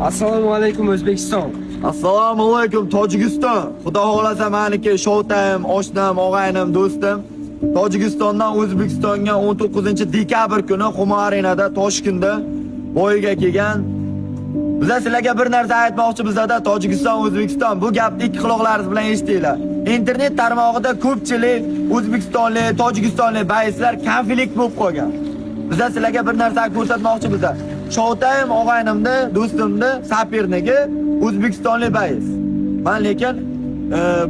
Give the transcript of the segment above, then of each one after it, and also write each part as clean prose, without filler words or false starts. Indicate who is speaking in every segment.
Speaker 1: Assalomu alaykum O'zbekiston.
Speaker 2: Assalomu alaykum Tojikiston. Xudo xolasa meniki Showtime, oshnam, og'aynim, do'stim. Tojikistondan O'zbekistonga 19-dekabr kuni Humo Arenada Toshkentda bo'yiga kelgan. Biz sizlarga bir narsa aytmoqchi bizda Tojikiston, O'zbekiston. Bu gapni ikki quloqlaringiz bilan eshitinglar. Internet tarmog'ida ko'pchilik O'zbekistonlik, Tojikistonlik bayslar konflikt bo'lib qolgan. Biz sizlarga bir narsa ko'rsatmoqchi bizda. Showtime og'aynimni, do'stimni, sapirniki O'zbekistonlik bays. Men lekin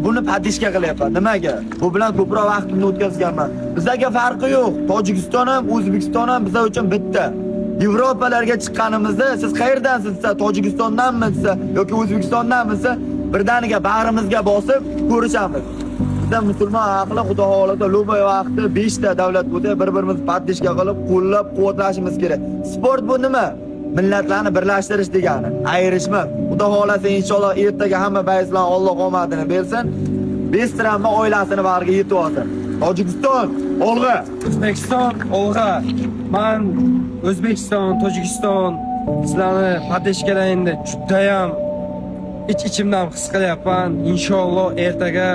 Speaker 2: buni padishka qilyapman. Nimaga? Bu bilan ko'proq vaqtimni o'tkazganman. Bizga farqi yo'q. Tojikiston ham, O'zbekiston ham bizlar uchun bitta. Yevropalarga chiqqanimizda siz qayerdansiz? Tojikistondanmi yoki O'zbekistondanmisiz? Birdaniga bag'rimizga bosib ko'rishamiz. Bizda musulmon aqli Xudo xolasa lo'bay vaqti 5 ta davlat bo'lsa, bir-birimizni padishka qilib, qo'llab-quvvatlashimiz kerak. Sport bu nima? Millatlarni birlashtirish degani, ayirishmas. Xudo xolasa inshaalloh ertaga hamma bayslar Alloh omadini bersin. Bestranma oilasini bag'riga yetib olsin. Tojikiston olg'a.
Speaker 1: O'zbekiston olg'a. Men O'zbekiston, Tojikiston sizlarni padishkalayinda judayam ichimdan his qilyapman. Inshaalloh ertaga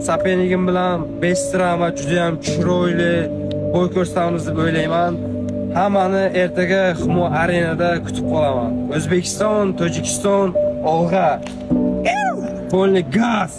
Speaker 1: sapinigim bilan Bestrama judayam chiroyli bo'y ko'rsatamiz deb o'ylayman. Hammani ertaga Humo Arenada kutib qolaman. O'zbekiston, Tojikiston olg'a. Polni gaz.